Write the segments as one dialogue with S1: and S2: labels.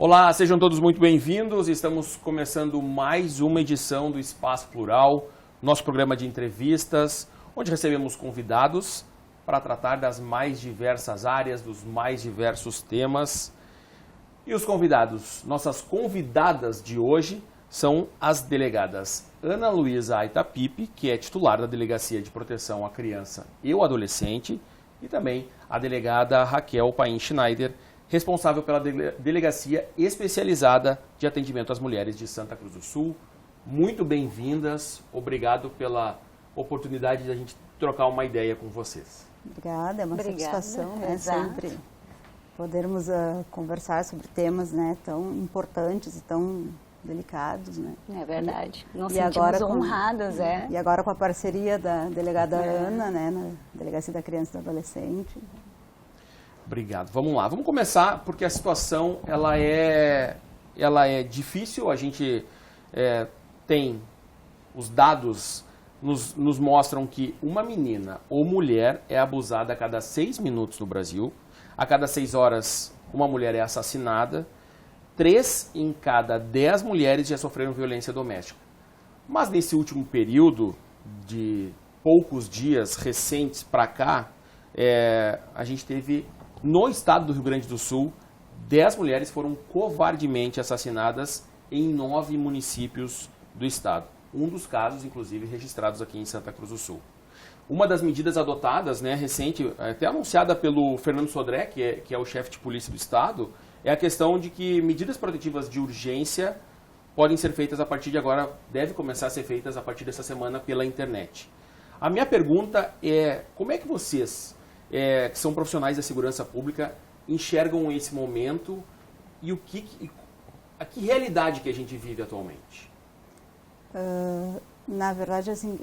S1: Olá, sejam todos muito bem-vindos. Estamos começando mais uma edição do Espaço Plural, nosso programa de entrevistas, onde recebemos convidados para tratar das mais diversas áreas, dos mais diversos temas. E os convidados, nossas convidadas de hoje são as delegadas Ana Luísa Aita Pipe, que é titular da Delegacia de Proteção à Criança e ao Adolescente, e também a delegada Raquel Paim Schneider, responsável pela Delegacia Especializada de Atendimento às Mulheres de Santa Cruz do Sul. Muito bem-vindas, obrigado pela oportunidade de a gente trocar uma ideia com vocês.
S2: Obrigada, é uma satisfação, né,
S3: Exato.
S2: sempre podermos conversar sobre temas, né, tão importantes e tão delicados, né.
S3: É verdade. Nos
S2: E
S3: sentimos
S2: agora
S3: honradas,
S2: E agora com a parceria da delegada Ana, né, na Delegacia da Criança e do Adolescente.
S1: Obrigado. Vamos lá. Vamos começar porque a situação ela é difícil. A gente tem os dados nos mostram que uma menina ou mulher é abusada a cada 6 minutos no Brasil. A cada 6 horas uma mulher é assassinada. 3 em cada 10 mulheres já sofreram violência doméstica. Mas nesse último período de poucos dias recentes para cá, a gente teve no estado do Rio Grande do Sul, 10 mulheres foram covardemente assassinadas em 9 municípios do estado. Um dos casos, inclusive, registrados aqui em Santa Cruz do Sul. Uma das medidas adotadas, né, recente, até anunciada pelo Fernando Sodré, que é o chefe de polícia do estado, é a questão de que medidas protetivas de urgência podem ser feitas a partir de agora, devem começar a ser feitas a partir dessa semana pela internet. A minha pergunta é, como é que vocês, que são profissionais da segurança pública, enxergam esse momento e a que realidade que a gente vive atualmente?
S2: Na verdade, assim,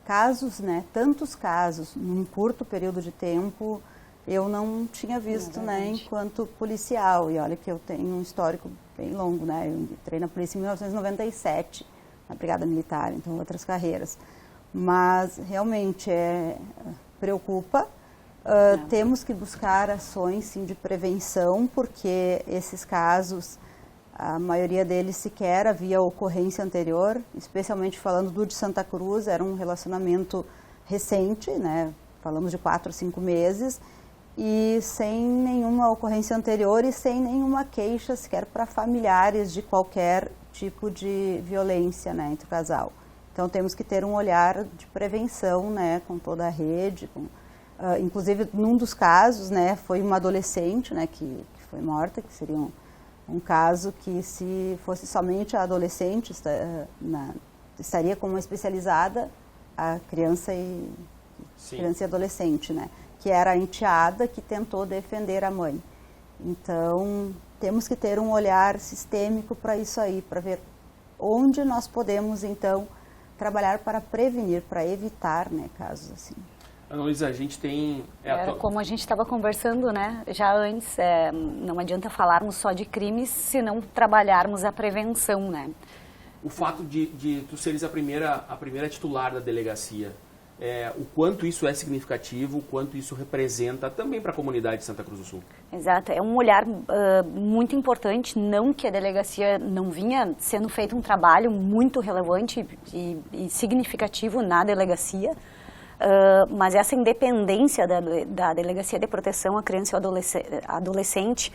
S2: casos, né, tantos casos, num curto período de tempo, eu não tinha visto, né, enquanto policial. E olha que eu tenho um histórico bem longo, né, eu entrei na polícia em 1997, na Brigada Militar, então outras carreiras. Mas realmente preocupa. Temos que buscar ações, sim, de prevenção, porque esses casos, a maioria deles sequer havia ocorrência anterior, especialmente falando do de Santa Cruz, era um relacionamento recente, né? Falamos de 4 a 5 meses, e sem nenhuma ocorrência anterior e sem nenhuma queixa sequer para familiares de qualquer tipo de violência, né, entre o casal. Então temos que ter um olhar de prevenção, né, com toda a rede, inclusive num dos casos, né, foi uma adolescente, né, que foi morta, que seria um caso que, se fosse somente a adolescente, estaria como uma especializada a criança e adolescente, né? Que era a enteada que tentou defender a mãe. Então, temos que ter um olhar sistêmico para isso aí, para ver onde nós podemos, então, trabalhar para prevenir, para evitar, né, casos assim.
S1: Ana Luísa, a gente tem...
S3: Como a gente estava conversando, né, já antes, não adianta falarmos só de crimes se não trabalharmos a prevenção, né?
S1: O fato de tu seres a primeira titular da delegacia, o quanto isso é significativo, o quanto isso representa também para a comunidade de Santa Cruz do Sul.
S3: Exato, é um olhar muito importante, não que a delegacia não vinha sendo feito um trabalho muito relevante e significativo na delegacia, mas essa independência da Delegacia de Proteção à Criança e ao Adolescente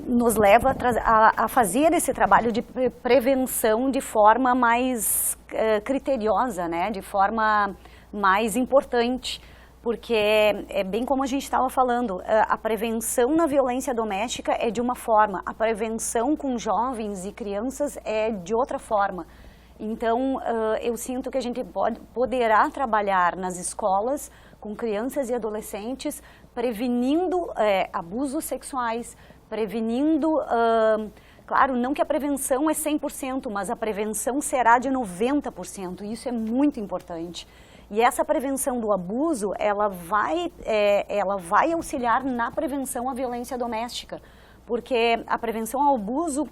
S3: nos leva a fazer esse trabalho de prevenção de forma mais criteriosa, né? De forma mais importante, porque é bem como a gente estava falando, a prevenção na violência doméstica é de uma forma, a prevenção com jovens e crianças é de outra forma. Então, eu sinto que a gente poderá trabalhar nas escolas com crianças e adolescentes, prevenindo abusos sexuais, prevenindo, claro, não que a prevenção é 100%, mas a prevenção será de 90%, e isso é muito importante. E essa prevenção do abuso, ela vai auxiliar na prevenção à violência doméstica, porque a prevenção ao abuso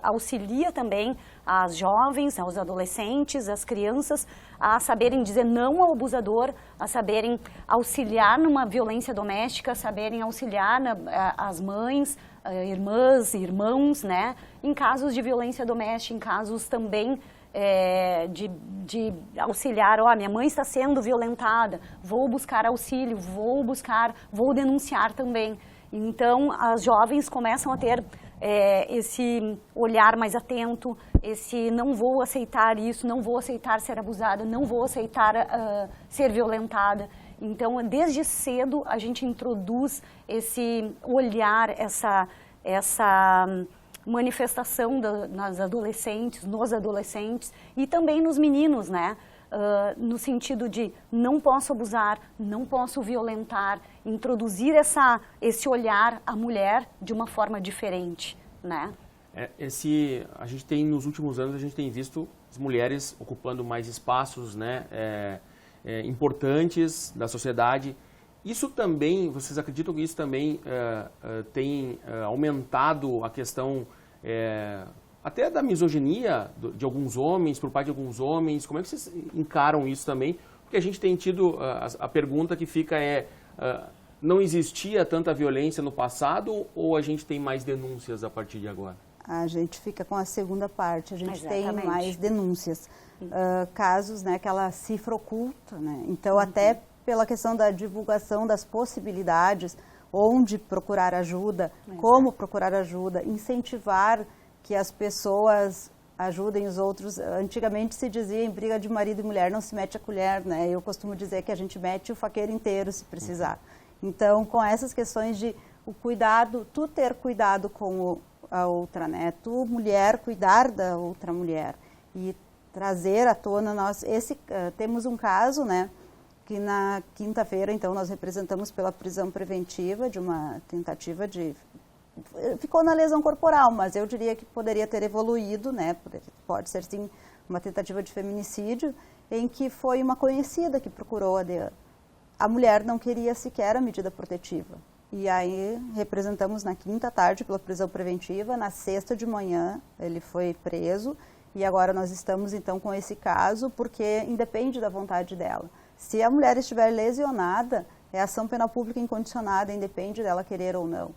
S3: auxilia também às jovens, aos adolescentes, às crianças, a saberem dizer não ao abusador, a saberem auxiliar numa violência doméstica, a saberem auxiliar as mães, irmãs, irmãos, né, em casos de violência doméstica, em casos também de auxiliar, minha mãe está sendo violentada, vou buscar auxílio, vou denunciar também. Então, as jovens começam a ter esse olhar mais atento, esse não vou aceitar isso, não vou aceitar ser abusada, não vou aceitar ser violentada. Então, desde cedo, a gente introduz esse olhar, essa manifestação nas adolescentes, nos adolescentes e também nos meninos, né? No sentido de não posso abusar, não posso violentar, introduzir esse olhar à mulher de uma forma diferente, né?
S1: A gente tem, nos últimos anos, a gente tem visto as mulheres ocupando mais espaços, né, importantes da sociedade. Isso também, vocês acreditam que isso também tem aumentado a questão até da misoginia de alguns homens, por parte de alguns homens? Como é que vocês encaram isso também? Porque a gente tem tido, a pergunta que fica não existia tanta violência no passado ou a gente tem mais denúncias a partir de agora?
S2: A gente fica com a segunda parte, a gente
S3: Exatamente.
S2: tem mais denúncias. Casos, né, que ela cifra oculta, né? Então, até pela questão da divulgação das possibilidades, onde procurar ajuda, como procurar ajuda, incentivar que as pessoas ajudem os outros. Antigamente se dizia em briga de marido e mulher, não se mete a colher, né? Eu costumo dizer que a gente mete o faqueiro inteiro se precisar. Então, com essas questões de o cuidado, tu ter cuidado com a outra, né? Tu, mulher, cuidar da outra mulher e trazer à tona temos um caso, né? Que na quinta-feira, então, nós representamos pela prisão preventiva de uma tentativa ficou na lesão corporal, mas eu diria que poderia ter evoluído, né? Pode ser, sim, uma tentativa de feminicídio, em que foi uma conhecida que procurou a DEAN. A mulher não queria sequer a medida protetiva. E aí representamos na quinta tarde pela prisão preventiva, na sexta de manhã ele foi preso e agora nós estamos, então, com esse caso, porque independe da vontade dela. Se a mulher estiver lesionada, é ação penal pública incondicionada, independe dela querer ou não.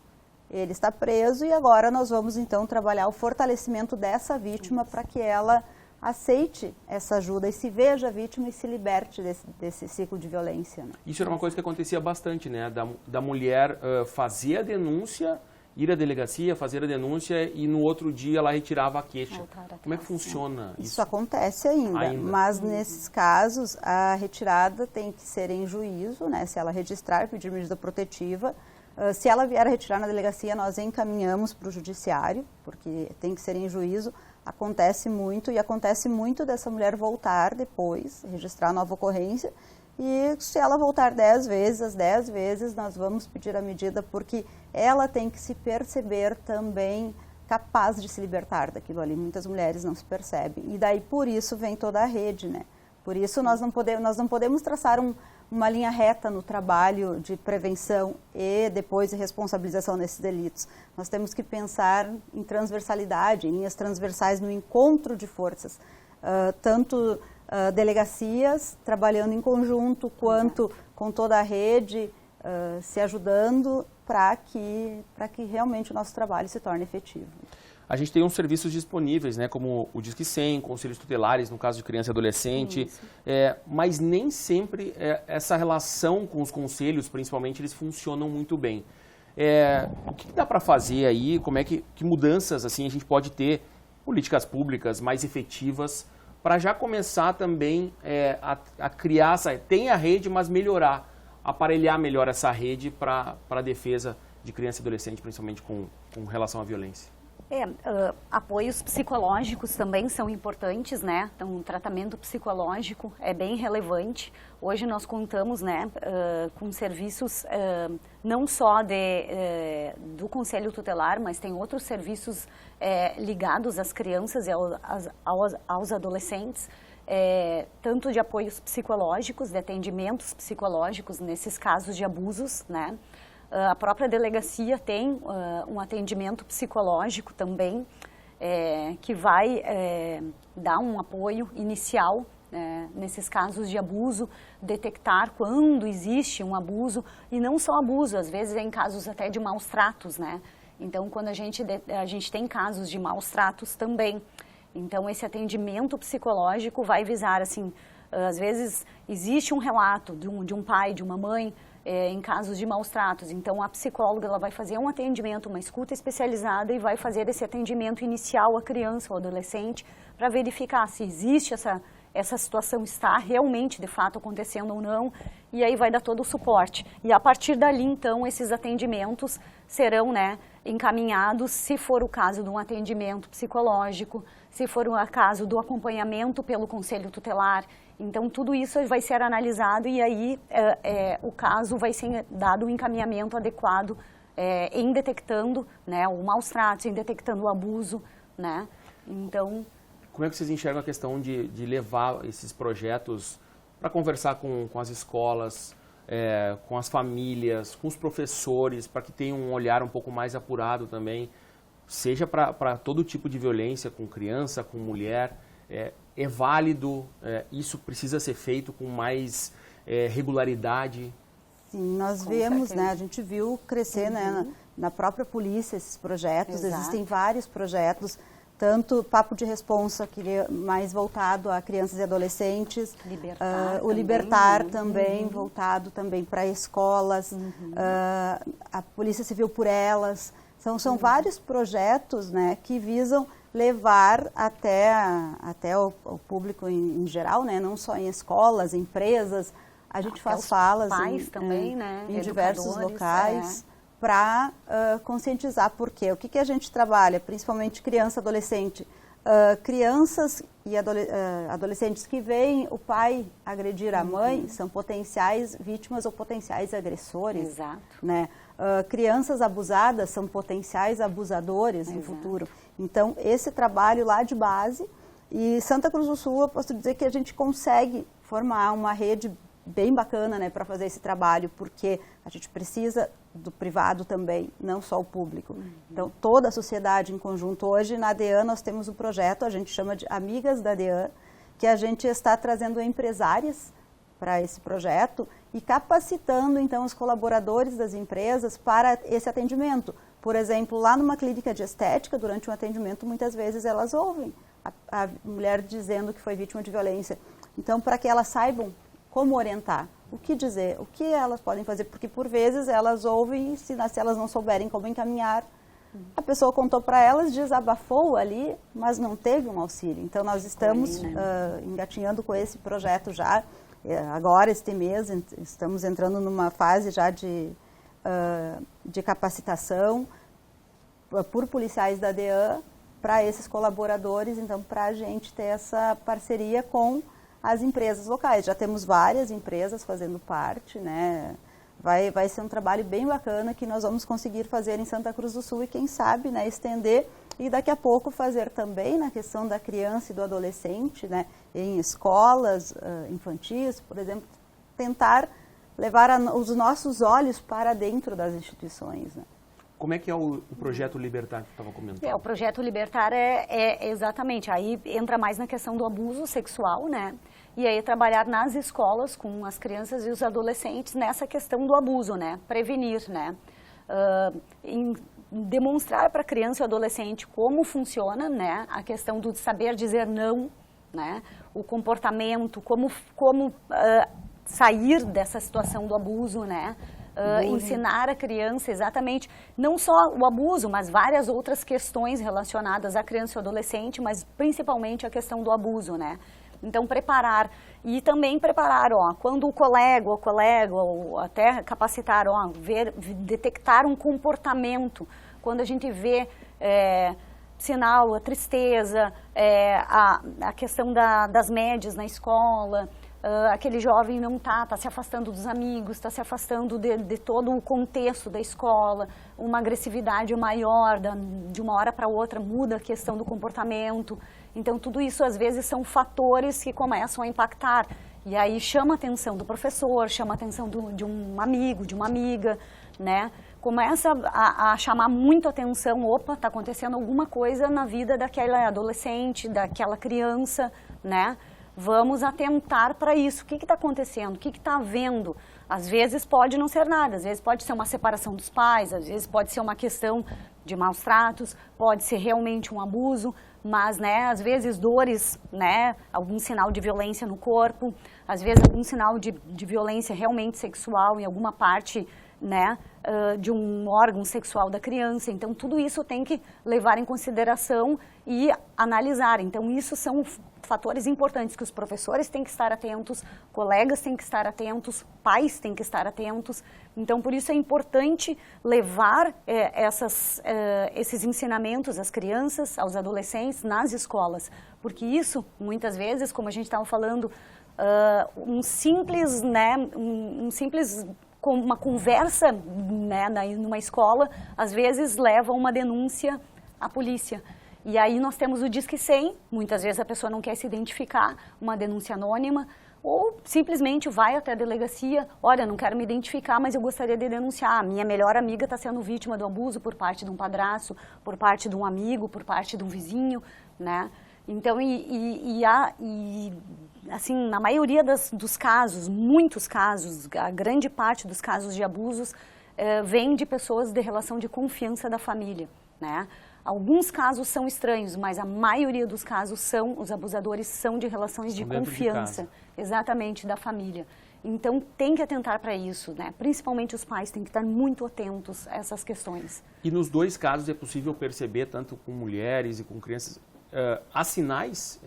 S2: Ele está preso e agora nós vamos, então, trabalhar o fortalecimento dessa vítima para que ela aceite essa ajuda e se veja vítima e se liberte desse ciclo de violência, né?
S1: Isso era uma coisa que acontecia bastante, né? Da mulher fazer a denúncia, ir à delegacia, fazer a denúncia e no outro dia ela retirava a queixa. Como é que funciona isso?
S2: Isso acontece ainda, mas nesses casos a retirada tem que ser em juízo, né? Se ela registrar, pedir medida protetiva. Se ela vier a retirar na delegacia, nós encaminhamos para o judiciário, porque tem que ser em juízo. Acontece muito dessa mulher voltar depois, registrar nova ocorrência. E se ela voltar 10 vezes, as 10 vezes nós vamos pedir a medida, porque ela tem que se perceber também capaz de se libertar daquilo ali. Muitas mulheres não se percebem. E daí por isso vem toda a rede, né? Por isso nós não podemos traçar uma linha reta no trabalho de prevenção e depois de responsabilização nesses delitos. Nós temos que pensar em transversalidade, em linhas transversais no encontro de forças, tanto delegacias trabalhando em conjunto, quanto com toda a rede se ajudando para que realmente o nosso trabalho se torne efetivo.
S1: A gente tem uns serviços disponíveis, né, como o Disque 100, conselhos tutelares, no caso de criança e adolescente, mas nem sempre essa relação com os conselhos, principalmente, eles funcionam muito bem. O que dá para fazer aí? Como é que mudanças assim, a gente pode ter políticas públicas mais efetivas para já começar também a criar, tem a rede, mas melhorar, aparelhar melhor essa rede para a defesa de criança e adolescente, principalmente com relação à violência?
S3: Apoios psicológicos também são importantes, né? Então, o tratamento psicológico é bem relevante. Hoje nós contamos, né, com serviços não só do Conselho Tutelar, mas tem outros serviços ligados às crianças e aos adolescentes, tanto de apoios psicológicos, de atendimentos psicológicos nesses casos de abusos, né? A própria delegacia tem um atendimento psicológico também, que vai dar um apoio inicial nesses casos de abuso, detectar quando existe um abuso, e não só abuso, às vezes em casos até de maus tratos, né? Então, quando a gente tem casos de maus tratos também, então esse atendimento psicológico vai visar, assim, às vezes existe um relato de um pai, de uma mãe, em casos de maus tratos, então a psicóloga ela vai fazer um atendimento, uma escuta especializada e vai fazer esse atendimento inicial à criança ou adolescente para verificar se existe essa situação está realmente, de fato, acontecendo ou não, e aí vai dar todo o suporte. E a partir dali, então, esses atendimentos serão, né, encaminhados, se for o caso de um atendimento psicológico, se for o caso do acompanhamento pelo Conselho Tutelar. Então, tudo isso vai ser analisado e aí o caso vai ser dado um encaminhamento adequado em detectando, né, o maus tratos, em detectando o abuso, né, então...
S1: Como é que vocês enxergam a questão de levar esses projetos para conversar com as escolas, com as famílias, com os professores, para que tenham um olhar um pouco mais apurado também, seja para todo tipo de violência, com criança, com mulher, é válido, isso precisa ser feito com mais regularidade?
S2: Sim, nós vemos, né, a gente viu crescer, né, na própria polícia esses projetos,
S3: Exato.
S2: Existem vários projetos, tanto Papo de Responsa, que é mais voltado a crianças e adolescentes, o Libertar também, voltado também para escolas, a Polícia Civil por Elas. São vários projetos, né, que visam levar até o público em geral, né, não só em escolas, empresas. A gente faz falas
S3: pais também, né,
S2: em diversos locais. Para conscientizar, por quê? O que a gente trabalha, principalmente criança, adolescente, crianças e adolescentes que veem o pai agredir a mãe são potenciais vítimas ou potenciais agressores.
S3: Exato.
S2: Né? Crianças abusadas são potenciais abusadores no futuro. Então, esse trabalho lá de base, e Santa Cruz do Sul, eu posso dizer que a gente consegue formar uma rede bem bacana, né, para fazer esse trabalho, porque a gente precisa do privado também, não só o público. Então, toda a sociedade em conjunto. Hoje, na ADEAN, nós temos um projeto, a gente chama de Amigas da ADEAN, que a gente está trazendo empresárias para esse projeto e capacitando, então, os colaboradores das empresas para esse atendimento. Por exemplo, lá numa clínica de estética, durante um atendimento, muitas vezes elas ouvem a mulher dizendo que foi vítima de violência. Então, para que elas saibam como orientar, o que dizer, o que elas podem fazer, porque por vezes elas ouvem e se elas não souberem como encaminhar, a pessoa contou para elas, desabafou ali, mas não teve um auxílio. Então nós estamos engatinhando com esse projeto já, agora este mês, estamos entrando numa fase já de capacitação por policiais da ADEAN para esses colaboradores, então para a gente ter essa parceria com as empresas locais. Já temos várias empresas fazendo parte, né? Vai ser um trabalho bem bacana que nós vamos conseguir fazer em Santa Cruz do Sul e quem sabe, né, estender e daqui a pouco fazer também na questão da criança e do adolescente, né, em escolas infantis, por exemplo, tentar levar os nossos olhos para dentro das instituições, né?
S1: Como é que é o projeto Libertar que você estava comentando?
S3: O projeto Libertar é exatamente, aí entra mais na questão do abuso sexual, né? E aí trabalhar nas escolas com as crianças e os adolescentes nessa questão do abuso, né? Prevenir, né? Demonstrar para a criança e adolescente como funciona, né? A questão do saber dizer não, né? O comportamento, como sair dessa situação do abuso, né? Ensinar a criança exatamente, não só o abuso, mas várias outras questões relacionadas à criança e ao adolescente, mas principalmente a questão do abuso, né? Então, preparar e também preparar, quando o colega ou até capacitar, detectar um comportamento, quando a gente vê sinal, a tristeza, a questão das médias na escola, aquele jovem não está se afastando dos amigos, está se afastando de todo o contexto da escola, uma agressividade maior, de uma hora para outra muda a questão do comportamento. Então, tudo isso, às vezes, são fatores que começam a impactar. E aí chama a atenção do professor, chama a atenção de um amigo, de uma amiga, né? começa a chamar muito atenção, opa, está acontecendo alguma coisa na vida daquela adolescente, daquela criança, né? Vamos atentar para isso. O que está acontecendo? O que está havendo? Às vezes pode não ser nada, às vezes pode ser uma separação dos pais, às vezes pode ser uma questão de maus tratos, pode ser realmente um abuso, mas, né, às vezes dores, né, algum sinal de violência no corpo, às vezes algum sinal de violência realmente sexual em alguma parte, né, de um órgão sexual da criança. Então, tudo isso tem que levar em consideração e analisar. Então, isso são fatores importantes que os professores têm que estar atentos, colegas têm que estar atentos, pais têm que estar atentos. Então, por isso é importante levar esses ensinamentos às crianças, aos adolescentes, nas escolas. Porque isso, muitas vezes, como a gente estava falando, uma conversa, né, numa escola, às vezes leva a uma denúncia à polícia. E aí nós temos o Disque 100, muitas vezes a pessoa não quer se identificar, uma denúncia anônima, ou simplesmente vai até a delegacia, olha, não quero me identificar, mas eu gostaria de denunciar, a minha melhor amiga está sendo vítima do abuso por parte de um padrasto, por parte de um amigo, por parte de um vizinho, né? Então, assim, na maioria dos casos, muitos casos, a grande parte dos casos de abusos vem de pessoas de relação de confiança da família, né? Alguns casos são estranhos, mas a maioria dos casos os abusadores são de relações de confiança, exatamente, da família. Então, tem que atentar para isso, né? Principalmente os pais têm que estar muito atentos a essas questões.
S1: E nos dois casos é possível perceber, tanto com mulheres e com crianças, há sinais?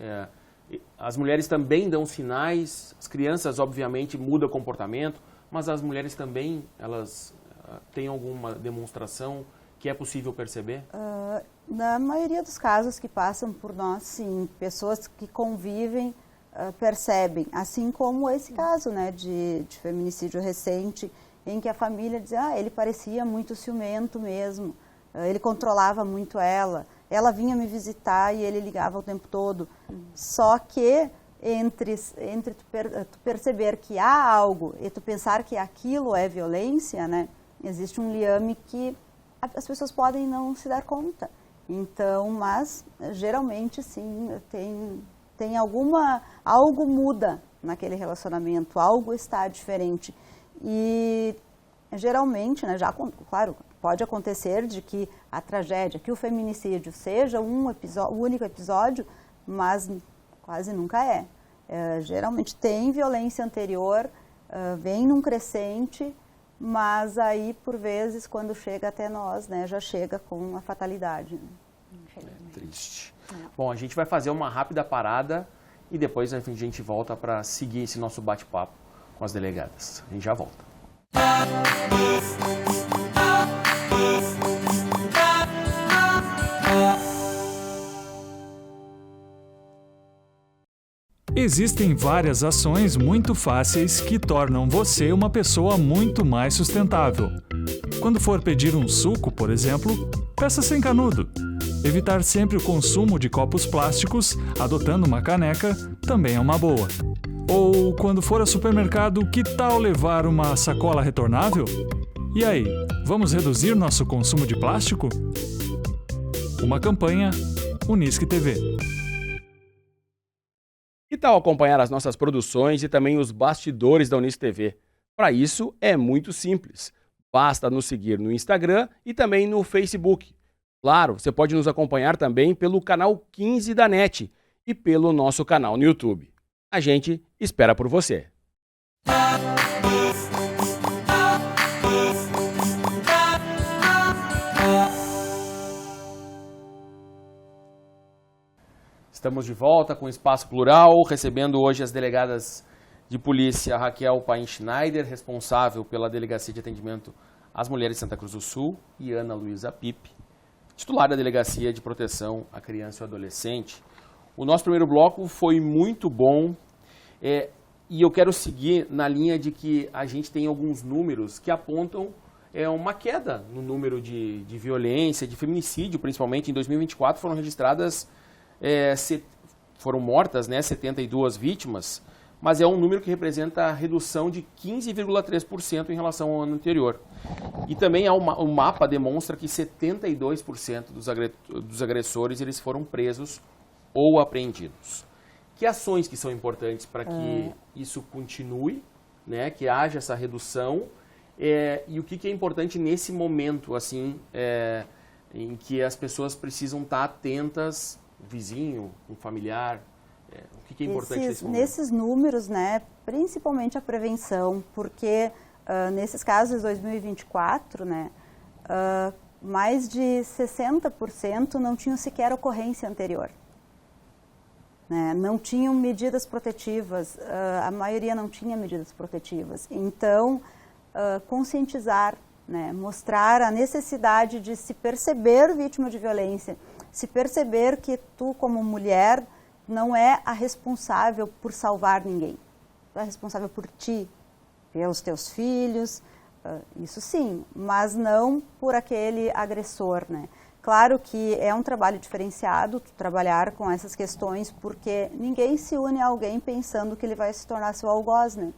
S1: As mulheres também dão sinais, as crianças, obviamente, mudam o comportamento, mas as mulheres também, elas têm alguma demonstração que é possível perceber?
S2: Na maioria dos casos que passam por nós, sim, pessoas que convivem percebem, assim como esse caso, né, de feminicídio recente, em que a família diz, ele parecia muito ciumento mesmo, ele controlava muito ela vinha me visitar e ele ligava o tempo todo. Só que entre tu perceber que há algo e tu pensar que aquilo é violência, né, existe um liame que as pessoas podem não se dar conta. Então, mas geralmente sim, tem algo muda naquele relacionamento, algo está diferente. E geralmente, né, claro, pode acontecer de que a tragédia, que o feminicídio seja um único episódio, mas quase nunca é. Geralmente tem violência anterior, vem num crescente, mas aí, por vezes, quando chega até nós, né, já chega com a fatalidade. Né?
S1: Triste. Bom, a gente vai fazer uma rápida parada e depois a gente volta para seguir esse nosso bate-papo com as delegadas. A gente já volta.
S4: Existem várias ações muito fáceis que tornam você uma pessoa muito mais sustentável. Quando for pedir um suco, por exemplo, peça sem canudo. Evitar sempre o consumo de copos plásticos, adotando uma caneca, também é uma boa. Ou, quando for ao supermercado, que tal levar uma sacola retornável? E aí, vamos reduzir nosso consumo de plástico? Uma campanha Unisque TV.
S1: Que tal acompanhar as nossas produções e também os bastidores da Unisque TV? Para isso é muito simples. Basta nos seguir no Instagram e também no Facebook. Claro, você pode nos acompanhar também pelo canal 15 da NET e pelo nosso canal no YouTube. A gente espera por você. Estamos de volta com o Espaço Plural, recebendo hoje as delegadas de polícia Raquel Paim Schneider, responsável pela Delegacia de Atendimento às Mulheres de Santa Cruz do Sul, e Ana Luísa Pipe, titular da Delegacia de Proteção à Criança e ao Adolescente. O nosso primeiro bloco foi muito bom e eu quero seguir na linha de que a gente tem alguns números que apontam uma queda no número de violência, de feminicídio, principalmente em 2024 foram registradas, foram mortas, né, 72 vítimas, mas é um número que representa a redução de 15,3% em relação ao ano anterior. E também o mapa demonstra que 72% dos agressores eles foram presos ou apreendidos. Que ações que são importantes para que isso continue, né, que haja essa redução, e o que é importante nesse momento, assim, em que as pessoas precisam estar atentas, um vizinho, um familiar, o que é importante nesse momento?
S2: Nesses números, né, principalmente a prevenção, porque nesses casos de 2024, né, mais de 60% não tinham sequer ocorrência anterior. Né, não tinham medidas protetivas, a maioria não tinha medidas protetivas. Então, conscientizar, né, mostrar a necessidade de se perceber vítima de violência, se perceber que tu, como mulher, não é a responsável por salvar ninguém. Tu é responsável por ti, pelos teus filhos, isso sim, mas não por aquele agressor, né? Claro que é um trabalho diferenciado trabalhar com essas questões, porque ninguém se une a alguém pensando que ele vai se tornar seu algoz, né?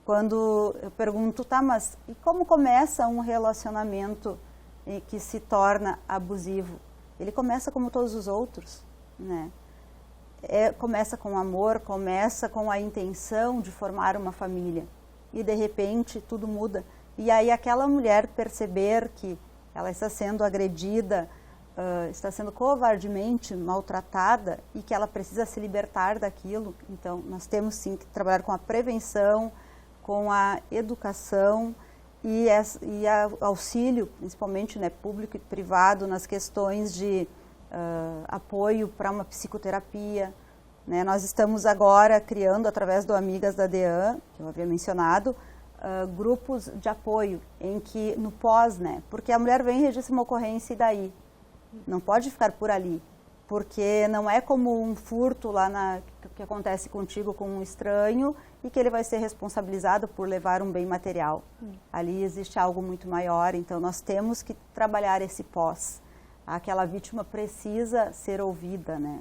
S2: Quando eu pergunto, tá, mas e como começa um relacionamento que se torna abusivo? Ele começa como todos os outros, né? Começa com amor, começa com a intenção de formar uma família. E de repente tudo muda. E aí aquela mulher perceber que ela está sendo agredida, está sendo covardemente maltratada e que ela precisa se libertar daquilo. Então, nós temos sim que trabalhar com a prevenção, com a educação e auxílio, principalmente, né, público e privado, nas questões de apoio para uma psicoterapia. Né? Nós estamos agora criando, através do Amigas da DEAN, que eu havia mencionado, grupos de apoio em que no pós, né? Porque a mulher vem e registra uma ocorrência e daí não pode ficar por ali, porque não é como um furto lá que acontece contigo com um estranho e que ele vai ser responsabilizado por levar um bem material. Ali existe algo muito maior, então nós temos que trabalhar esse pós. Aquela vítima precisa ser ouvida, né?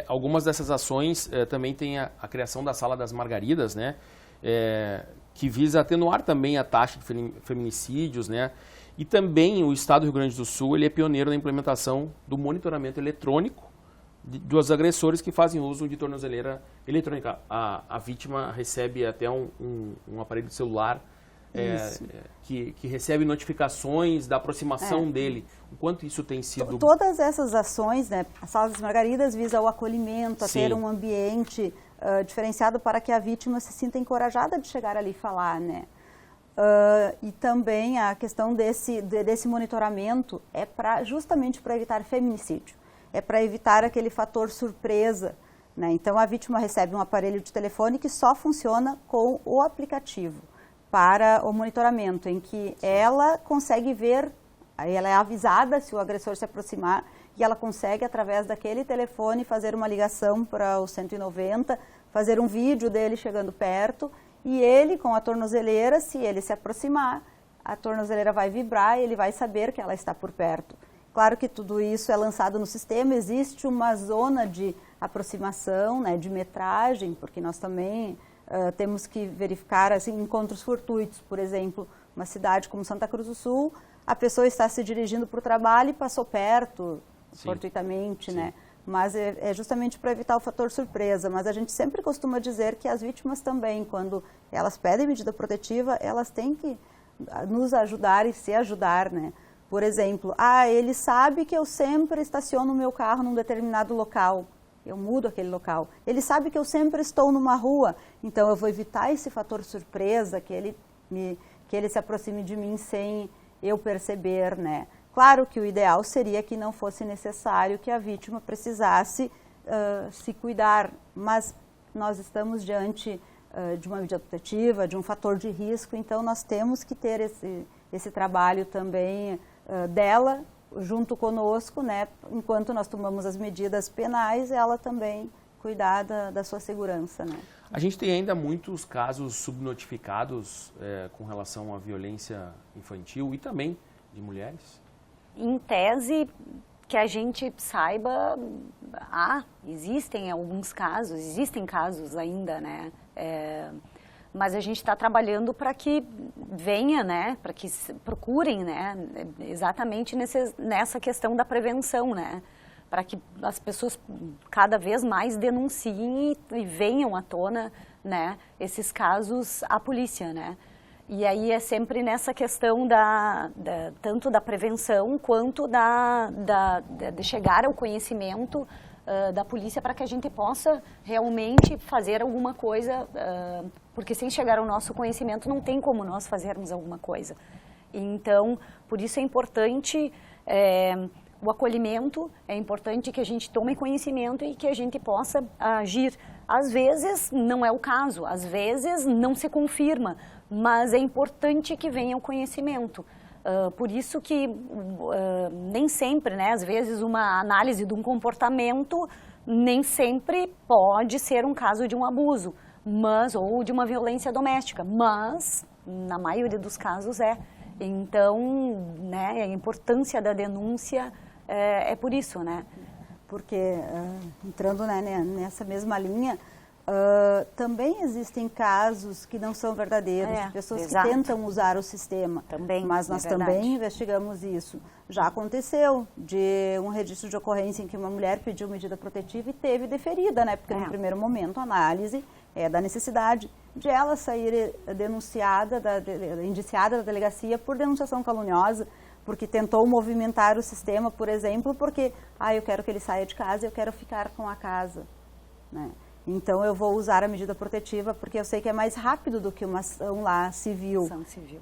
S1: Algumas dessas ações também tem a criação da Sala das Margaridas, né? Que visa atenuar também a taxa de feminicídios, né? E também o Estado do Rio Grande do Sul ele é pioneiro na implementação do monitoramento eletrônico dos agressores que fazem uso de tornozeleira eletrônica. A vítima recebe até um aparelho de celular que recebe notificações da aproximação dele. O quanto isso tem sido...
S2: Todas essas ações, né? A Sala das Margaridas visa o acolhimento, a ter um ambiente diferenciado para que a vítima se sinta encorajada de chegar ali e falar, né? E também a questão desse monitoramento é justamente para evitar feminicídio, é para evitar aquele fator surpresa, né? Então a vítima recebe um aparelho de telefone que só funciona com o aplicativo para o monitoramento, em que ela consegue ver, ela é avisada se o agressor se aproximar e ela consegue, através daquele telefone, fazer uma ligação para o 190, fazer um vídeo dele chegando perto e ele, com a tornozeleira, se ele se aproximar, a tornozeleira vai vibrar e ele vai saber que ela está por perto. Claro que tudo isso é lançado no sistema, existe uma zona de aproximação, né, de metragem, porque nós também temos que verificar assim, encontros fortuitos, por exemplo, uma cidade como Santa Cruz do Sul, a pessoa está se dirigindo para o trabalho e passou perto, fortuitamente, né? Mas é justamente para evitar o fator surpresa. Mas a gente sempre costuma dizer que as vítimas também, quando elas pedem medida protetiva, elas têm que nos ajudar e se ajudar, né? Por exemplo, ele sabe que eu sempre estaciono o meu carro num determinado local, eu mudo aquele local. Ele sabe que eu sempre estou numa rua, então eu vou evitar esse fator surpresa, que ele se aproxime de mim sem eu perceber, né? Claro que o ideal seria que não fosse necessário que a vítima precisasse se cuidar, mas nós estamos diante de uma medida protetiva, de um fator de risco, então nós temos que ter esse trabalho também dela junto conosco, né? Enquanto nós tomamos as medidas penais, ela também cuidar da sua segurança, né?
S1: A gente tem ainda muitos casos subnotificados com relação à violência infantil e também de mulheres?
S3: Em tese, que a gente saiba, existem casos ainda, né? Mas a gente está trabalhando para que venha, né? Para que procurem, né? Exatamente nessa questão da prevenção, né? Para que as pessoas cada vez mais denunciem e venham à tona, né? Esses casos à polícia, né? E aí é sempre nessa questão tanto da prevenção quanto de chegar ao conhecimento da polícia para que a gente possa realmente fazer alguma coisa, porque sem chegar ao nosso conhecimento não tem como nós fazermos alguma coisa. Então, por isso é importante o acolhimento, é importante que a gente tome conhecimento e que a gente possa agir. Às vezes não é o caso, às vezes não se confirma, mas é importante que venha o conhecimento. Por isso que nem sempre, né, às vezes uma análise de um comportamento nem sempre pode ser um caso de um abuso, ou de uma violência doméstica, mas na maioria dos casos é. Então, né, a importância da denúncia é por isso, né?
S2: Porque, entrando, né, nessa mesma linha, também existem casos que não são verdadeiros, de pessoas
S3: exato.
S2: Que tentam usar o sistema.
S3: Também,
S2: mas nós também investigamos isso. Já aconteceu de um registro de ocorrência em que uma mulher pediu medida protetiva e teve deferida, né? Porque no primeiro momento a análise é da necessidade de ela sair denunciada, indiciada da delegacia por denunciação caluniosa, porque tentou movimentar o sistema, por exemplo, porque eu quero que ele saia de casa e eu quero ficar com a casa, né? Então eu vou usar a medida protetiva porque eu sei que é mais rápido do que uma ação lá civil.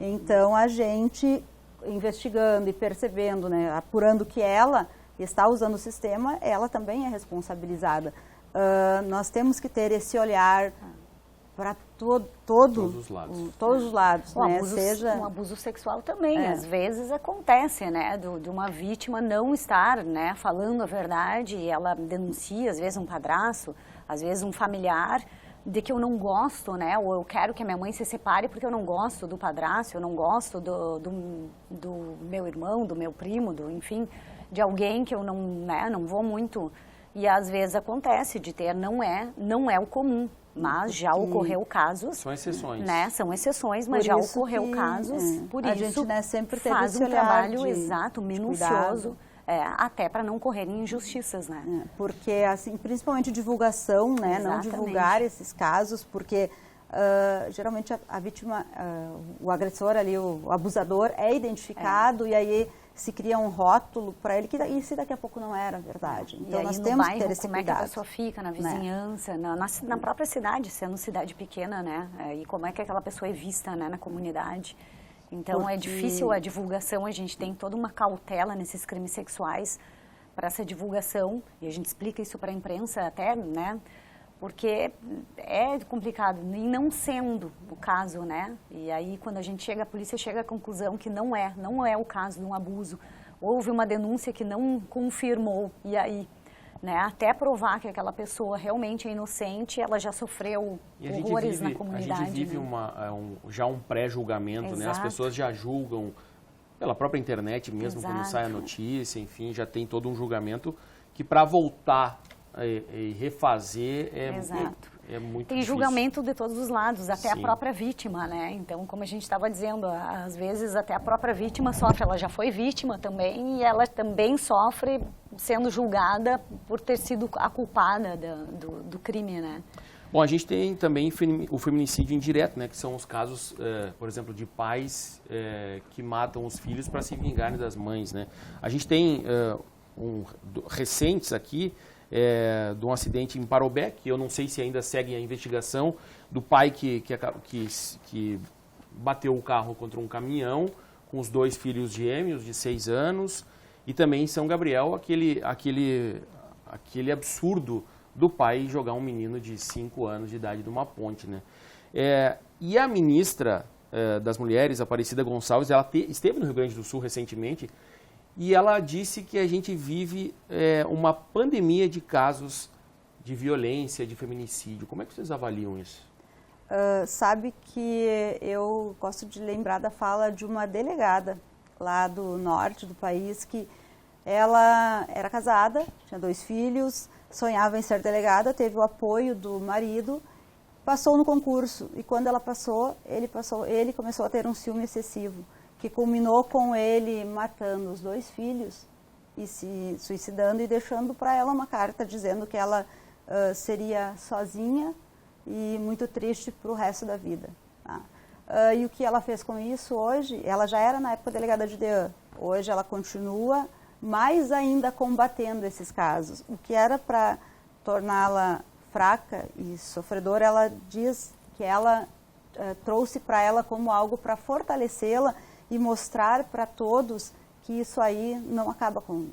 S2: Então a gente, investigando e percebendo, né, apurando que ela está usando o sistema, ela também é responsabilizada. Nós temos que ter esse olhar para todos os lados, né?
S3: Um abuso sexual também, às vezes acontece, né? De uma vítima não estar, né, falando a verdade e ela denuncia, às vezes um padrasto, às vezes um familiar, de que eu não gosto, né? Ou eu quero que a minha mãe se separe porque eu não gosto do padrasto, eu não gosto do meu irmão, do meu primo, enfim, de alguém que eu não vou muito. E às vezes acontece de ter, não é o comum. Mas já ocorreu casos.
S1: São exceções.
S3: Né? São exceções, mas já ocorreu casos. Por
S2: a
S3: isso,
S2: gente, né, sempre teve
S3: faz
S2: esse
S3: um trabalho
S2: exato,
S3: minucioso, até para não correrem injustiças, né?
S2: Porque, assim, principalmente divulgação, né? Não divulgar esses casos, porque geralmente a vítima, o agressor ali, o abusador, é identificado e aí se cria um rótulo para ele, e se daqui a pouco não era verdade. Então,
S3: e
S2: nós
S3: aí,
S2: temos
S3: bairro,
S2: que ter esse
S3: como
S2: cuidado.
S3: É que a pessoa fica, na vizinhança, na própria cidade, sendo cidade pequena, né? E como é que aquela pessoa é vista, né, na comunidade. Então, é difícil a divulgação, a gente tem toda uma cautela nesses crimes sexuais para essa divulgação, e a gente explica isso para a imprensa até, né? Porque é complicado, e não sendo o caso, né? E aí, quando a polícia chega à conclusão que não é o caso de um abuso, houve uma denúncia que não confirmou, e aí, né, até provar que aquela pessoa realmente é inocente, ela já sofreu horrores na comunidade.
S1: A gente vive já um pré-julgamento, né? As pessoas já julgam pela própria internet mesmo, quando sai a notícia, enfim, já tem todo um julgamento que para voltar e refazer é muito
S3: Tem
S1: difícil.
S3: Julgamento de todos os lados, até a própria vítima, né? Então, como a gente estava dizendo, às vezes até a própria vítima sofre, ela já foi vítima também e ela também sofre sendo julgada por ter sido a culpada do crime, né?
S1: Bom, a gente tem também o feminicídio indireto, né? Que são os casos, por exemplo, de pais que matam os filhos para se vingarem das mães, né? A gente tem recentes aqui, de um acidente em Parobé, que eu não sei se ainda segue a investigação, do pai que bateu o carro contra um caminhão com os 2 filhos gêmeos de 6 anos, e também em São Gabriel, aquele absurdo do pai jogar um menino de 5 anos de idade numa ponte, né? E a ministra das Mulheres, Aparecida Gonçalves, ela esteve no Rio Grande do Sul recentemente, e ela disse que a gente vive uma pandemia de casos de violência, de feminicídio. Como é que vocês avaliam isso?
S2: Sabe que eu gosto de lembrar da fala de uma delegada lá do norte do país que Ela era casada, tinha 2 filhos, sonhava em ser delegada, teve o apoio do marido, passou no concurso. E quando ela passou, ele começou a ter um ciúme excessivo, que culminou com ele matando os 2 filhos e se suicidando e deixando para ela uma carta dizendo que ela seria sozinha e muito triste para o resto da vida. Tá? E o que ela fez com isso hoje, ela já era na época delegada de DEAN, hoje ela continua mais ainda combatendo esses casos. O que era para torná-la fraca e sofredora, ela diz que ela trouxe para ela como algo para fortalecê-la e mostrar para todos que isso aí não acaba com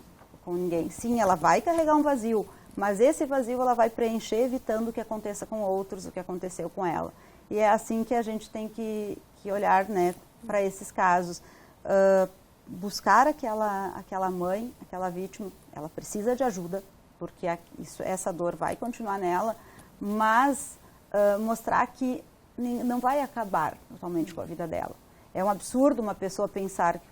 S2: ninguém. Sim, ela vai carregar um vazio, mas esse vazio ela vai preencher evitando que aconteça com outros o que aconteceu com ela. E é assim que a gente tem que olhar, né, para esses casos. Buscar aquela mãe, aquela vítima, ela precisa de ajuda, porque essa dor vai continuar nela, mas mostrar que não vai acabar totalmente com a vida dela. É um absurdo uma pessoa pensar que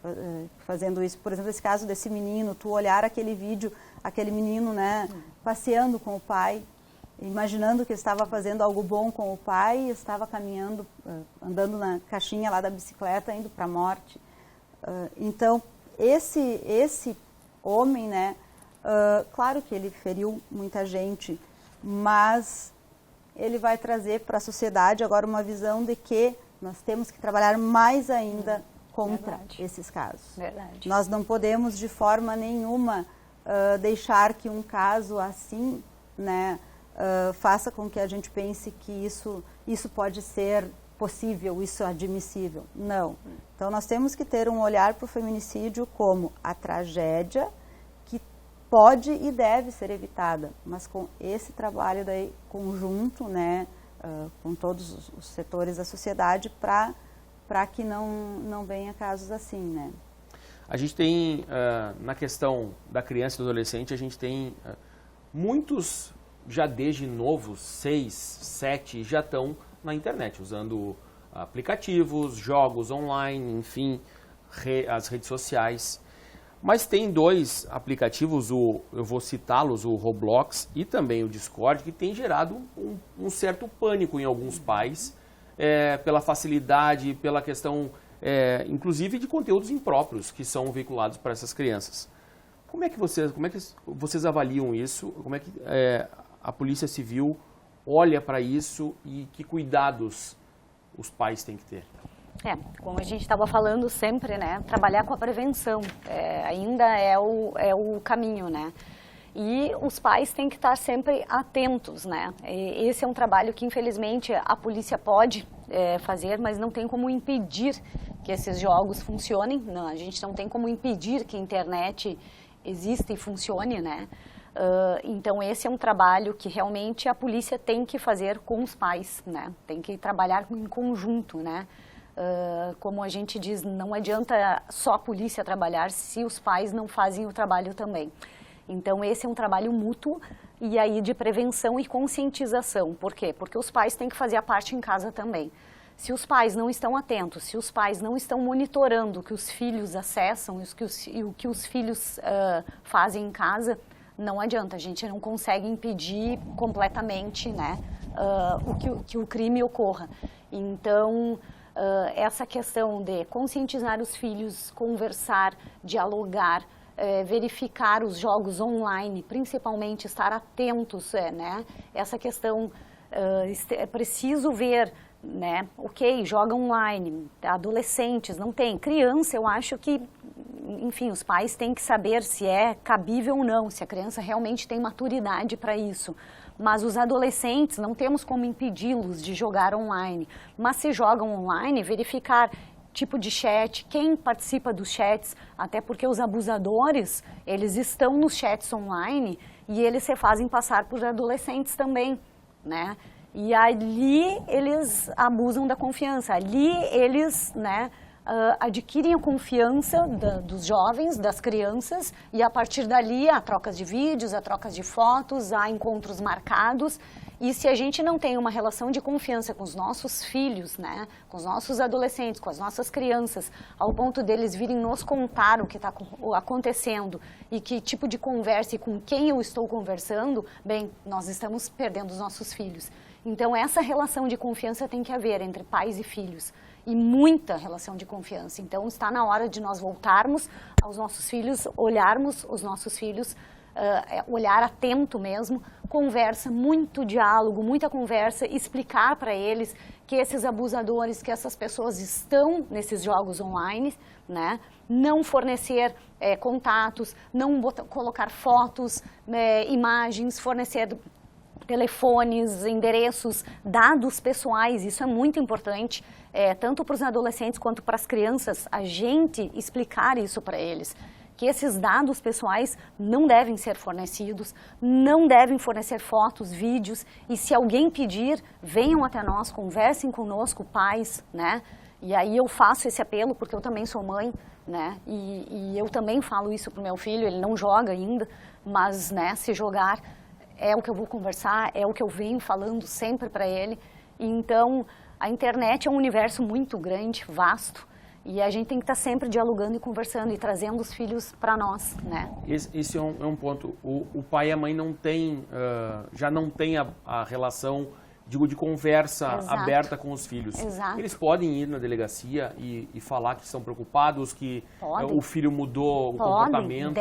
S2: fazendo isso, por exemplo, esse caso desse menino, tu olhar aquele vídeo, aquele menino, né, passeando com o pai, imaginando que estava fazendo algo bom com o pai, estava caminhando, andando na caixinha lá da bicicleta, indo para a morte. Então, esse homem, né, claro que ele feriu muita gente, mas ele vai trazer para a sociedade agora uma visão de que nós temos que trabalhar mais ainda contra esses casos.
S3: Verdade.
S2: Nós não podemos de forma nenhuma deixar que um caso assim, né, faça com que a gente pense que isso pode ser possível, isso é admissível. Não. Então nós temos que ter um olhar para o feminicídio como a tragédia que pode e deve ser evitada, mas com esse trabalho daí conjunto, né, com todos os setores da sociedade para que não venha casos assim, né.
S1: A gente tem, na questão da criança e do adolescente, a gente tem muitos, já desde novos, 6, 7, já estão na internet, usando aplicativos, jogos online, enfim, as redes sociais. Mas tem 2 aplicativos, eu vou citá-los, o Roblox e também o Discord, que tem gerado um certo pânico em alguns pais, pela facilidade, pela questão, inclusive, de conteúdos impróprios que são veiculados para essas crianças. Como é que vocês avaliam isso? Como é que a Polícia Civil olha para isso e que cuidados os pais têm que ter?
S3: Como a gente estava falando sempre, né, trabalhar com a prevenção ainda é o caminho, né, e os pais têm que estar sempre atentos, né, esse é um trabalho que infelizmente a polícia pode fazer, mas não tem como impedir que esses jogos funcionem, não, a gente não tem como impedir que a internet exista e funcione, né. Então esse é um trabalho que realmente a polícia tem que fazer com os pais, né? Tem que trabalhar em conjunto, né? Como a gente diz, não adianta só a polícia trabalhar se os pais não fazem o trabalho também. Então esse é um trabalho mútuo e aí de prevenção e conscientização. Por quê? Porque os pais têm que fazer a parte em casa também. Se os pais não estão atentos, se os pais não estão monitorando o que os filhos acessam e o que os filhos fazem em casa, não adianta, a gente não consegue impedir completamente, né, que o crime ocorra. Então, essa questão de conscientizar os filhos, conversar, dialogar, verificar os jogos online, principalmente estar atentos, né, essa questão, é preciso ver, né, ok, joga online, adolescentes, não tem, criança eu acho que, enfim, os pais têm que saber se é cabível ou não, se a criança realmente tem maturidade para isso. Mas os adolescentes, não temos como impedi-los de jogar online. Mas se jogam online, verificar tipo de chat, quem participa dos chats, até porque os abusadores, eles estão nos chats online e eles se fazem passar por adolescentes também, né? E ali eles abusam da confiança, ali eles, né, adquirem a confiança dos jovens, das crianças, e a partir dali há trocas de vídeos, há trocas de fotos, há encontros marcados. E se a gente não tem uma relação de confiança com os nossos filhos, né, com os nossos adolescentes, com as nossas crianças, ao ponto deles virem nos contar o que está acontecendo e que tipo de conversa e com quem eu estou conversando, bem, nós estamos perdendo os nossos filhos. Então, essa relação de confiança tem que haver entre pais e filhos. E muita relação de confiança. Então, está na hora de nós voltarmos aos nossos filhos, olharmos os nossos filhos, olhar atento mesmo, conversa, muito diálogo, muita conversa, explicar para eles que esses abusadores, que essas pessoas estão nesses jogos online, né? Não fornecer contatos, não colocar fotos, imagens, fornecer telefones, endereços, dados pessoais, isso é muito importante, tanto para os adolescentes quanto para as crianças, a gente explicar isso para eles, que esses dados pessoais não devem ser fornecidos, não devem fornecer fotos, vídeos, e se alguém pedir, venham até nós, conversem conosco, pais, né? E aí eu faço esse apelo, porque eu também sou mãe, né? E eu também falo isso para o meu filho, ele não joga ainda, mas, né, se jogar, é o que eu vou conversar, é o que eu venho falando sempre para ele. Então, a internet é um universo muito grande, vasto, e a gente tem que estar sempre dialogando e conversando e trazendo os filhos para nós, né?
S1: Esse é um ponto. O pai e a mãe não têm, já não têm a relação, digo, de conversa aberta com os filhos.
S3: Exato.
S1: Eles podem ir na delegacia e falar que estão preocupados, que o filho mudou o comportamento?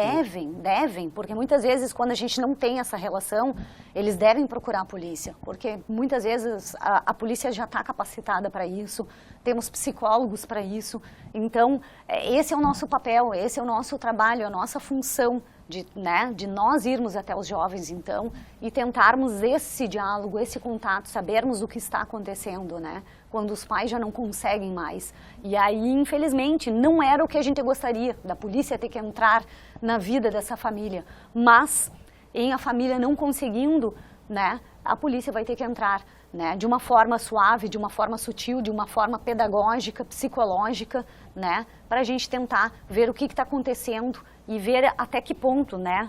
S3: Devem, porque muitas vezes quando a gente não tem essa relação, eles devem procurar a polícia, porque muitas vezes a polícia já está capacitada para isso, temos psicólogos para isso, então esse é o nosso papel, esse é o nosso trabalho, a nossa função, de nós irmos até os jovens, então, e tentarmos esse diálogo, esse contato, sabermos o que está acontecendo, né? Quando os pais já não conseguem mais. E aí, infelizmente, não era o que a gente gostaria, da polícia ter que entrar na vida dessa família. Mas, em a família não conseguindo, né, a polícia vai ter que entrar, né? De uma forma suave, de uma forma sutil, de uma forma pedagógica, psicológica, né? Para a gente tentar ver o que está acontecendo e ver até que ponto, né,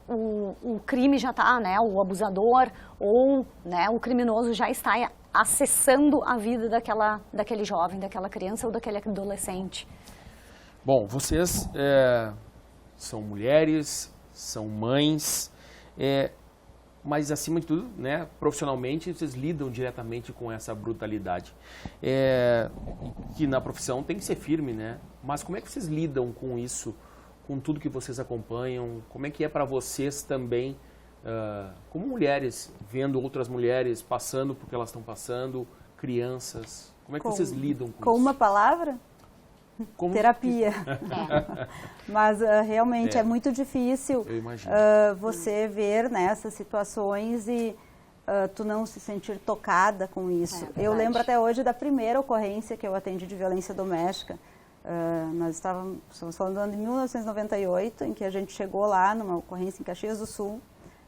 S3: o crime já está, né, o abusador ou, né, o criminoso já está acessando a vida daquele jovem, daquela criança ou daquele adolescente.
S1: Bom, vocês são mulheres, são mães, mas acima de tudo, né, profissionalmente, vocês lidam diretamente com essa brutalidade. Que na profissão tem que ser firme, né? Mas como é que vocês lidam com isso? Com tudo que vocês acompanham, como é que é para vocês também, como mulheres, vendo outras mulheres passando por que elas estão passando, crianças, como é que vocês lidam com isso?
S2: Com uma palavra? Terapia. Mas realmente é muito difícil você ver nessas situações e tu não se sentir tocada com isso. Eu lembro até hoje da primeira ocorrência que eu atendi de violência doméstica. Nós estamos falando do ano de 1998, em que a gente chegou lá numa ocorrência em Caxias do Sul,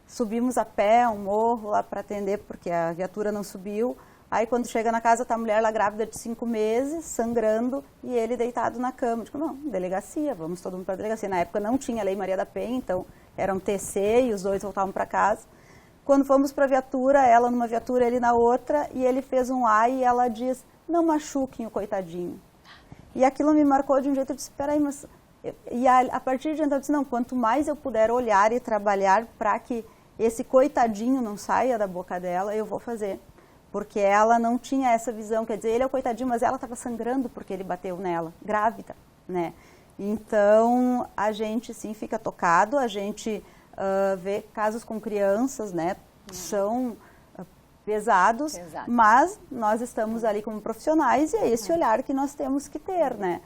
S2: subimos a pé um morro lá para atender, porque a viatura não subiu. Aí quando chega na casa, tá a mulher lá grávida de 5 meses, sangrando, e ele deitado na cama. Digo, não, delegacia, vamos todo mundo para a delegacia. Na época não tinha Lei Maria da Penha, então era um TC e os dois voltavam para casa. Quando fomos para a viatura, ela numa viatura, ele na outra, e ele fez um ai e ela diz, não machuquem o coitadinho. E aquilo me marcou de um jeito, eu disse, peraí, mas... E a partir de então eu disse, não, quanto mais eu puder olhar e trabalhar para que esse coitadinho não saia da boca dela, eu vou fazer. Porque ela não tinha essa visão, quer dizer, ele é o coitadinho, mas ela estava sangrando porque ele bateu nela, grávida, né? Então, a gente sim fica tocado, a gente vê casos com crianças, né? São... pesados, mas nós estamos ali como profissionais e é esse olhar que nós temos que ter, né?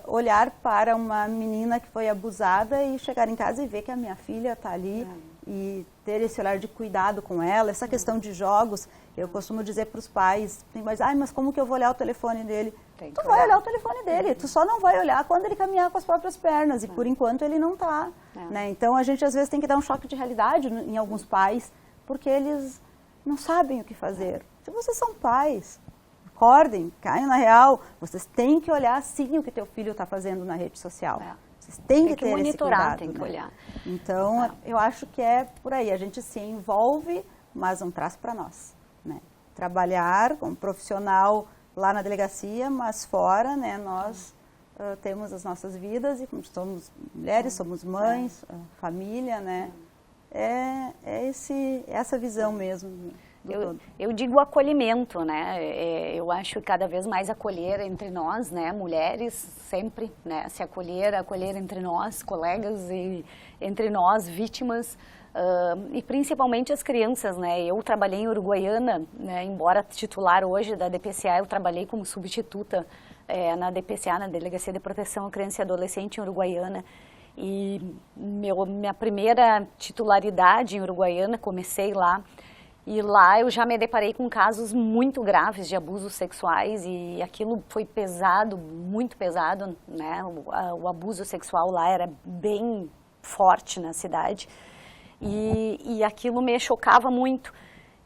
S2: Olhar para uma menina que foi abusada e chegar em casa e ver que a minha filha está ali e ter esse olhar de cuidado com ela. Essa questão de jogos, eu costumo dizer para os pais, mas como que eu vou olhar o telefone dele? Tu vai olhar o telefone dele, tu só não vai olhar quando ele caminhar com as próprias pernas e por enquanto ele não está, né? Então a gente às vezes tem que dar um choque de realidade em alguns pais, porque eles não sabem o que fazer. Se vocês são pais, acordem, caiam na real, vocês têm que olhar sim o que teu filho está fazendo na rede social. Vocês têm que ter
S3: monitorar,
S2: esse cuidado,
S3: tem que olhar.
S2: Então, eu acho que é por aí, a gente se envolve, mas não traz para nós, né? Trabalhar como profissional lá na delegacia, mas fora, né, nós temos as nossas vidas e somos mulheres, somos mães, família, né? Essa visão mesmo.
S3: Eu digo acolhimento, né? Eu acho cada vez mais acolher entre nós, né? Mulheres, sempre, né? Se acolher entre nós, colegas e entre nós, vítimas. E principalmente as crianças, né? Eu trabalhei em Uruguaiana, né? Embora titular hoje da DPCA, eu trabalhei como substituta na DPCA, na Delegacia de Proteção à Criança e Adolescente em Uruguaiana. E minha primeira titularidade em Uruguaiana, comecei lá. E lá eu já me deparei com casos muito graves de abusos sexuais e aquilo foi pesado, muito pesado, né? O abuso sexual lá era bem forte na cidade. E aquilo me chocava muito.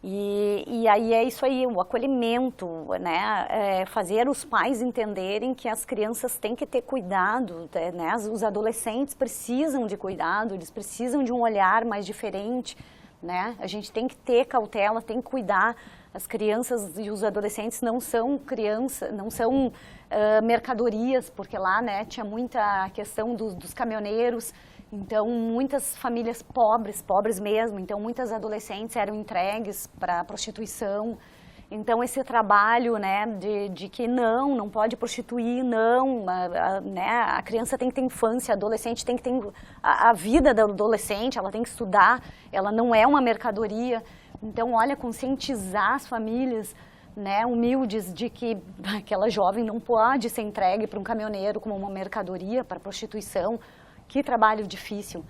S3: E aí é isso aí, o acolhimento, né? Fazer os pais entenderem que as crianças têm que ter cuidado, né? Os adolescentes precisam de cuidado, eles precisam de um olhar mais diferente, né? A gente tem que ter cautela, tem que cuidar. As crianças e os adolescentes não são mercadorias, porque lá, né, tinha muita questão dos caminhoneiros. Então, muitas famílias pobres mesmo, então muitas adolescentes eram entregues para a prostituição. Então, esse trabalho, né, de que não pode prostituir, né, a criança tem que ter infância, a adolescente tem que ter a vida da adolescente, ela tem que estudar, ela não é uma mercadoria. Então, olha, conscientizar as famílias, né, humildes de que aquela jovem não pode ser entregue para um caminhoneiro como uma mercadoria, para prostituição. Que trabalho difícil.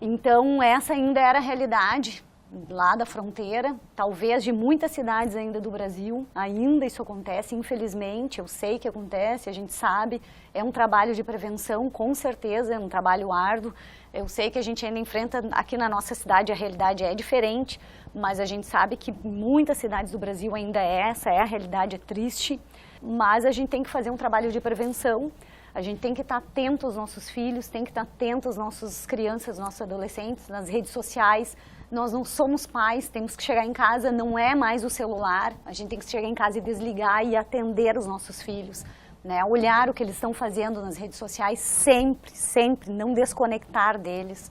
S3: Então, essa ainda era a realidade lá da fronteira, talvez de muitas cidades ainda do Brasil. Ainda isso acontece, infelizmente, eu sei que acontece, a gente sabe. É um trabalho de prevenção, com certeza, é um trabalho árduo. Eu sei que a gente ainda enfrenta, aqui na nossa cidade a realidade é diferente, mas a gente sabe que muitas cidades do Brasil ainda essa é a realidade, é triste. Mas a gente tem que fazer um trabalho de prevenção. A gente tem que estar atento aos nossos filhos, tem que estar atento às nossas crianças, nossos adolescentes, nas redes sociais. Nós não somos pais, temos que chegar em casa, não é mais o celular. A gente tem que chegar em casa e desligar e atender os nossos filhos, né? Olhar o que eles estão fazendo nas redes sociais sempre, sempre, não desconectar deles,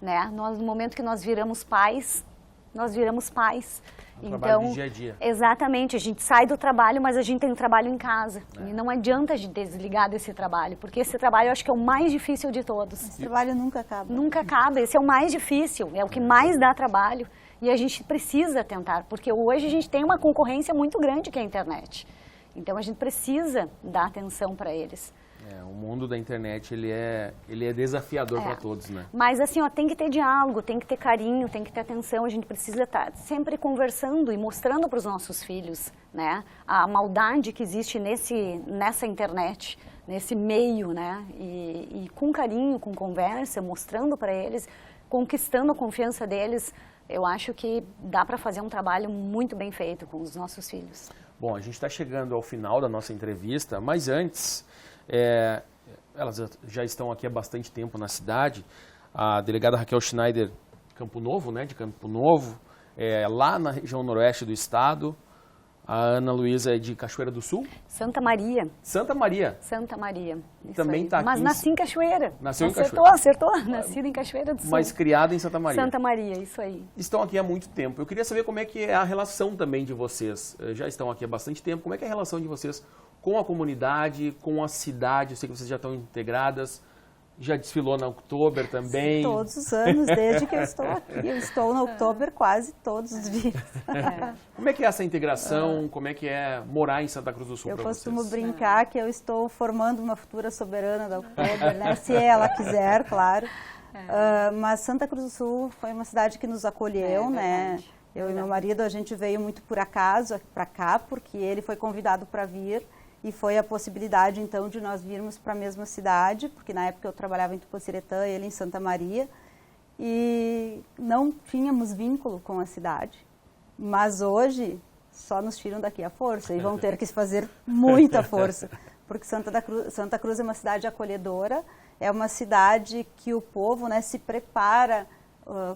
S3: né? No momento que nós viramos pais,
S1: Trabalho de dia a dia.
S3: Exatamente, a gente sai do trabalho, mas a gente tem trabalho em casa. E não adianta a gente desligar desse trabalho, porque esse trabalho eu acho que é o mais difícil de todos.
S2: Esse trabalho nunca acaba.
S3: Nunca acaba, esse é o mais difícil, é o que mais dá trabalho. E a gente precisa tentar, porque hoje a gente tem uma concorrência muito grande que é a internet. Então a gente precisa dar atenção para eles.
S1: O mundo da internet, ele é desafiador para todos, né?
S3: Mas assim, tem que ter diálogo, tem que ter carinho, tem que ter atenção. A gente precisa estar sempre conversando e mostrando para os nossos filhos, né, a maldade que existe nessa internet, nesse meio, né? E com carinho, com conversa, mostrando para eles, conquistando a confiança deles. Eu acho que dá para fazer um trabalho muito bem feito com os nossos filhos.
S1: Bom, a gente está chegando ao final da nossa entrevista, mas antes... elas já estão aqui há bastante tempo na cidade. A delegada Raquel Schneider, Campo Novo, né, de Campo Novo, lá na região noroeste do estado. A Ana Luísa é de Cachoeira do Sul?
S3: Santa Maria.
S1: Santa Maria.
S3: Santa Maria.
S1: Também está aqui.
S3: Mas nasci em Cachoeira.
S1: Nasceu em Cachoeira.
S3: Acertou. Nascida em Cachoeira do Sul.
S1: Mas criada em Santa Maria.
S3: Santa Maria, isso aí.
S1: Estão aqui há muito tempo. Eu queria saber como é que é a relação também de vocês. Já estão aqui há bastante tempo. Como é que é a relação de vocês com a comunidade, com a cidade? Eu sei que vocês já estão integradas. Já desfilou na Oktober também?
S2: Todos os anos, desde que eu estou aqui. Eu estou na Oktober quase todos os dias.
S1: Como é que é essa integração? Como é que é morar em Santa Cruz do Sul para vocês?
S2: Eu costumo brincar que eu estou formando uma futura soberana da Oktober, né? Se ela quiser, claro. Mas Santa Cruz do Sul foi uma cidade que nos acolheu, né? Eu e meu marido, a gente veio muito por acaso para cá, porque ele foi convidado para vir. E foi a possibilidade, então, de nós virmos para a mesma cidade, porque na época eu trabalhava em Tupanciretã, ele em Santa Maria, e não tínhamos vínculo com a cidade. Mas hoje, só nos tiram daqui a força e vão ter que fazer muita força, porque Santa Cruz é uma cidade acolhedora, é uma cidade que o povo, né, se prepara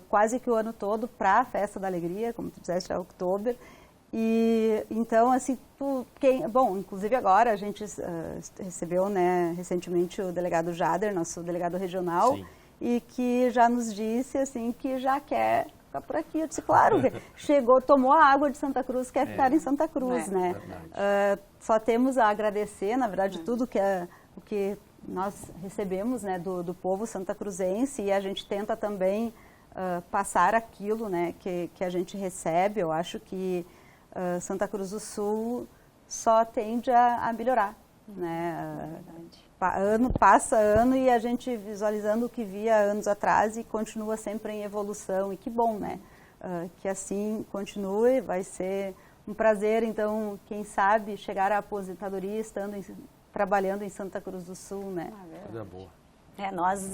S2: quase que o ano todo para a Festa da Alegria, como tu disseste, é Outubro. E então, assim, bom, inclusive agora a gente recebeu, né, recentemente o delegado Jader, nosso delegado regional, sim, e que já nos disse, assim, que já quer ficar por aqui. Eu disse, claro, chegou, tomou a água de Santa Cruz, quer ficar em Santa Cruz, né? Só temos a agradecer, na verdade, tudo o que nós recebemos, né, do povo santacruzense, e a gente tenta também passar aquilo, né, que a gente recebe. Eu acho que Santa Cruz do Sul só tende a melhorar, né? Ano passa ano e a gente visualizando o que via anos atrás e continua sempre em evolução, e que bom, né? Que assim continue. Vai ser um prazer, então, quem sabe, chegar à aposentadoria trabalhando em Santa Cruz do Sul, né?
S1: Coisa boa.
S3: Nós,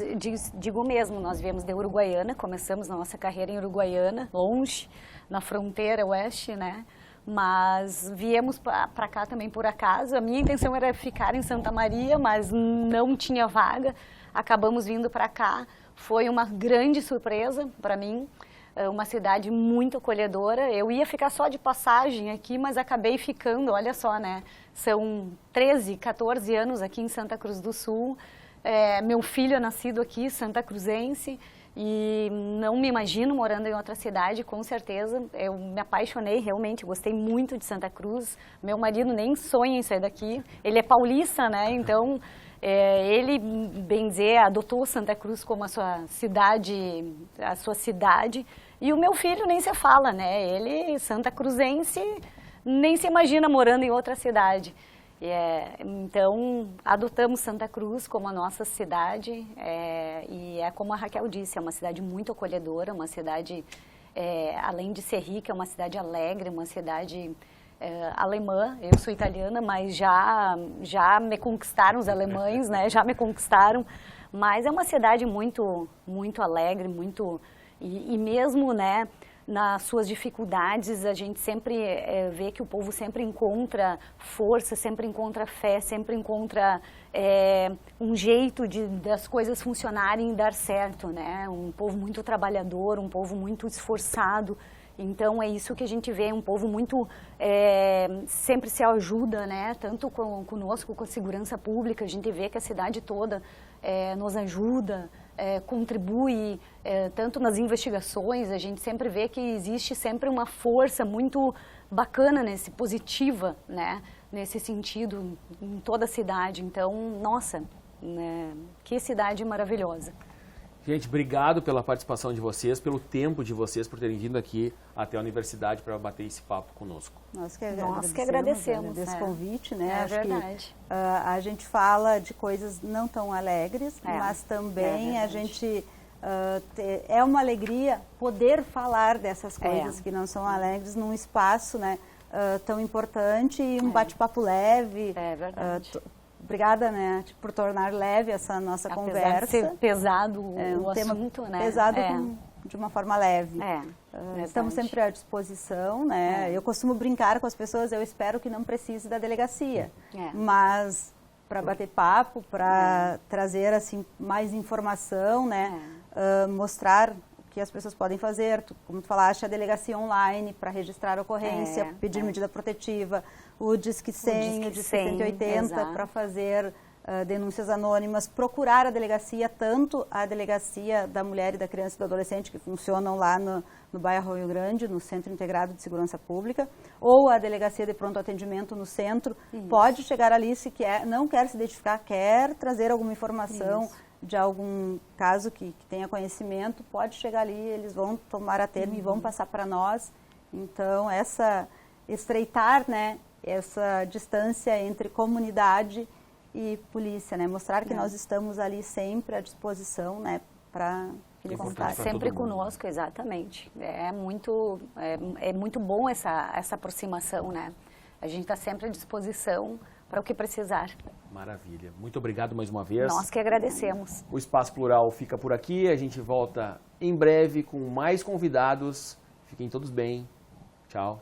S3: digo mesmo, nós viemos de Uruguaiana, começamos a nossa carreira em Uruguaiana, longe, na fronteira oeste, né? Mas viemos para cá também por acaso. A minha intenção era ficar em Santa Maria, mas não tinha vaga. Acabamos vindo para cá. Foi uma grande surpresa para mim, uma cidade muito acolhedora. Eu ia ficar só de passagem aqui, mas acabei ficando, olha só, né? São 13, 14 anos aqui em Santa Cruz do Sul. Meu filho é nascido aqui, santacruzense, e não me imagino morando em outra cidade, com certeza. Eu me apaixonei, realmente, gostei muito de Santa Cruz. Meu marido nem sonha em sair daqui. Ele é paulista, né? Então, ele, bem dizer, adotou Santa Cruz como a sua cidade. E o meu filho nem se fala, né? Ele, santacruzense, nem se imagina morando em outra cidade. Então, adotamos Santa Cruz como a nossa cidade, e como a Raquel disse, é uma cidade muito acolhedora, uma cidade, além de ser rica, é uma cidade alegre, uma cidade alemã. Eu sou italiana, mas já me conquistaram os alemães, né? Já me conquistaram, mas é uma cidade muito, muito alegre, muito, e mesmo, né, nas suas dificuldades, a gente sempre vê que o povo sempre encontra força, sempre encontra fé, sempre encontra um jeito das coisas funcionarem e dar certo, né? Um povo muito trabalhador, um povo muito esforçado. Então, é isso que a gente vê, um povo muito, sempre se ajuda, né? Tanto conosco, com a segurança pública, a gente vê que a cidade toda nos ajuda, contribui, tanto nas investigações. A gente sempre vê que existe sempre uma força muito bacana, positiva, né? Nesse sentido, em toda a cidade. Então, nossa, né? Que cidade maravilhosa.
S1: Gente, obrigado pela participação de vocês, pelo tempo de vocês, por terem vindo aqui até a universidade para bater esse papo conosco.
S2: Nós que agradecemos esse convite, né?
S3: Acho verdade.
S2: Que a gente fala de coisas não tão alegres, mas também a gente é uma alegria poder falar dessas coisas que não são alegres num espaço, né, tão importante, e um bate-papo leve. É verdade. Obrigada, né, por tornar leve essa nossa conversa.
S3: De ser pesado o assunto, né?
S2: Pesado de uma forma leve. Estamos sempre à disposição, né? Eu costumo brincar com as pessoas, eu espero que não precise da delegacia. Mas para bater papo, para trazer assim mais informação, né? Mostrar o que as pessoas podem fazer, como tu falaste, a delegacia online para registrar a ocorrência, pedir medida protetiva, o Disque 100, o Disque 180 para fazer denúncias anônimas, procurar a delegacia, tanto a delegacia da mulher e da criança e do adolescente, que funcionam lá no bairro Rio Grande, no Centro Integrado de Segurança Pública, ou a delegacia de pronto atendimento no centro. Pode chegar ali se não quer se identificar, quer trazer alguma informação de algum caso que tenha conhecimento, pode chegar ali, eles vão tomar a termo e vão passar para nós. Então, estreitar, né, essa distância entre comunidade e polícia, né, mostrar que nós estamos ali sempre à disposição, né, para
S3: contar sempre conosco, exatamente. É muito bom essa aproximação, né? A gente está sempre à disposição para o que precisar.
S1: Maravilha. Muito obrigado mais uma vez.
S3: Nós que agradecemos.
S1: O Espaço Plural fica por aqui. A gente volta em breve com mais convidados. Fiquem todos bem. Tchau.